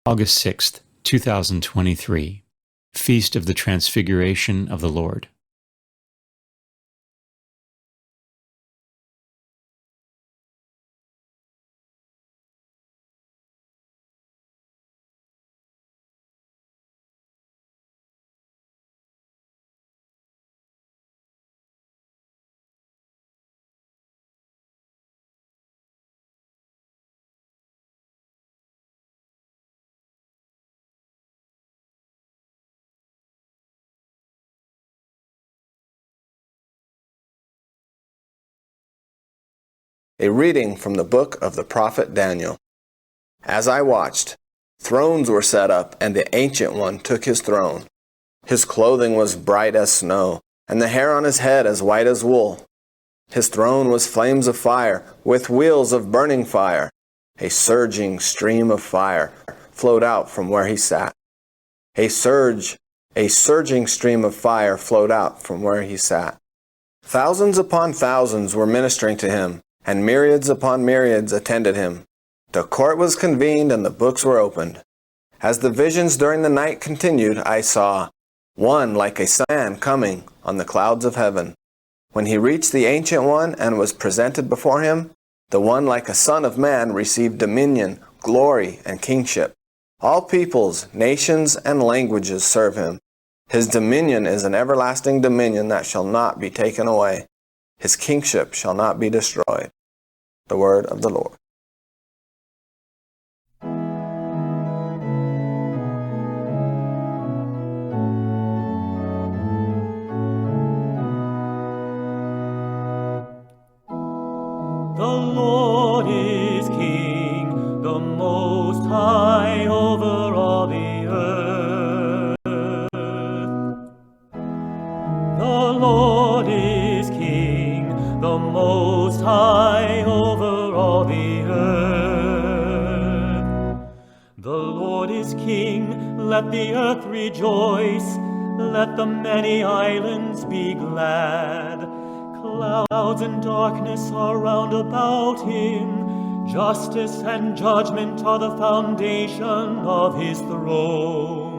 August 6th, 2023, Feast of the Transfiguration of the Lord. A reading from the book of the prophet Daniel. As I watched, thrones were set up, and the Ancient One took his throne. His clothing was bright as snow, and the hair on his head as white as wool. His throne was flames of fire, with wheels of burning fire. A surging stream of fire flowed out from where he sat. A surging stream of fire flowed out from where he sat. Thousands upon thousands were ministering to him, and myriads upon myriads attended him. The court was convened and the books were opened. As the visions during the night continued, I saw one like a son of man coming on the clouds of heaven. When he reached the Ancient One and was presented before him, the one like a son of man received dominion, glory, and kingship. All peoples, nations, and languages serve him. His dominion is an everlasting dominion that shall not be taken away. His kingship shall not be destroyed. The word of the Lord. The Lord is King, the Most High over all the earth. The Lord is King, the Most High over all the earth. The Lord is King, let the earth rejoice, let the many islands be glad. Clouds and darkness are round about him, justice and judgment are the foundation of his throne.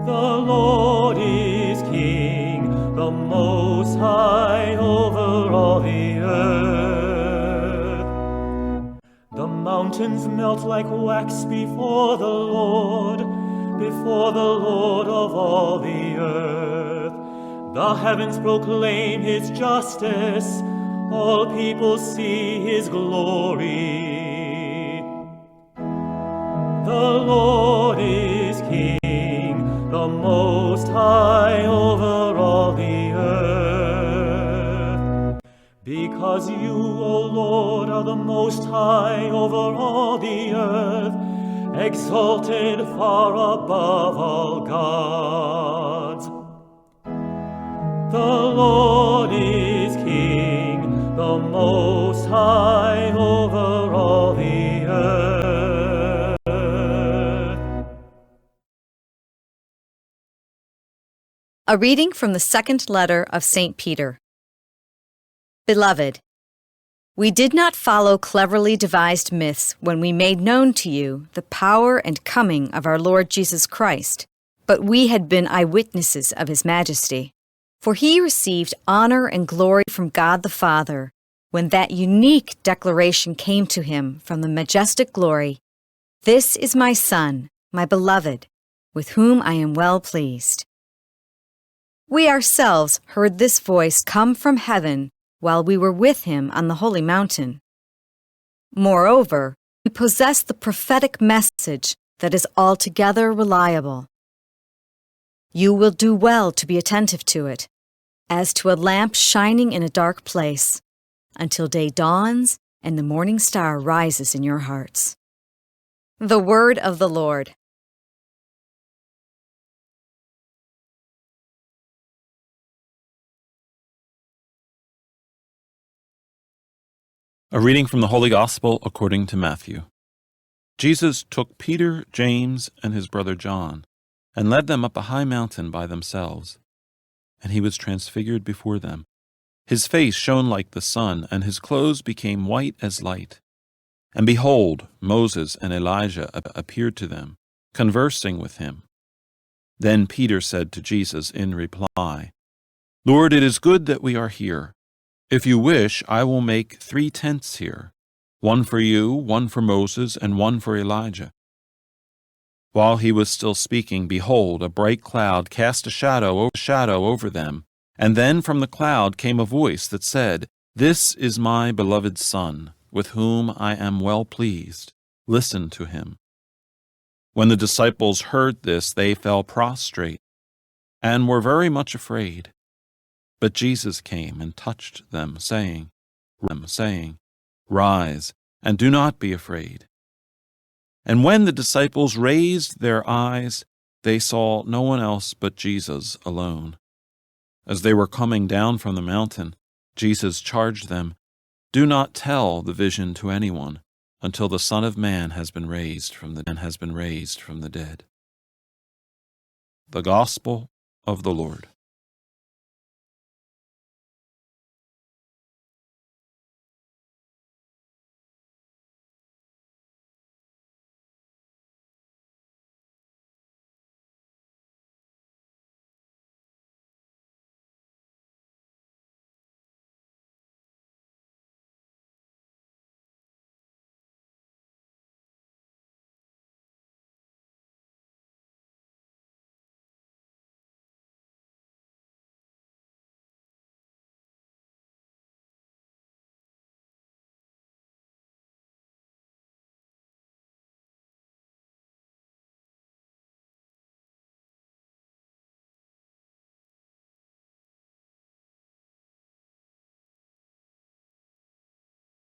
The Lord is King, the Most High over all the earth. The mountains melt like wax before the Lord of all the earth. The heavens proclaim his justice, all people see his glory. The Lord is King, the Most High over all the earth. Because you, O Lord, are the Most High over all the earth, exalted far above all gods. The Lord is King, the Most High over all the earth. A reading from the second letter of St. Peter. Beloved, we did not follow cleverly devised myths when we made known to you the power and coming of our Lord Jesus Christ, but we had been eyewitnesses of his majesty. For he received honor and glory from God the Father when that unique declaration came to him from the majestic glory, "This is my Son, my beloved, with whom I am well pleased." We ourselves heard this voice come from heaven while we were with him on the holy mountain. Moreover, we possess the prophetic message that is altogether reliable. You will do well to be attentive to it, as to a lamp shining in a dark place, until day dawns and the morning star rises in your hearts. The word of the Lord. A reading from the Holy Gospel according to Matthew. Jesus took Peter, James, and his brother John, and led them up a high mountain by themselves. And he was transfigured before them. His face shone like the sun, and his clothes became white as light. And behold, Moses and Elijah appeared to them, conversing with him. Then Peter said to Jesus in reply, Lord, it is good that we are here. If you wish, I will make 3 tents here, one for you, one for Moses, and one for Elijah. While he was still speaking, behold, a bright cloud cast a shadow over them, and then from the cloud came a voice that said, This is my beloved Son, with whom I am well pleased. Listen to him. When the disciples heard this, they fell prostrate and were very much afraid. But Jesus came and touched them, saying, Rise, and do not be afraid. And when the disciples raised their eyes, they saw no one else but Jesus alone. As they were coming down from the mountain, Jesus charged them, Do not tell the vision to anyone, until the Son of Man has been raised from the dead. The Gospel of the Lord.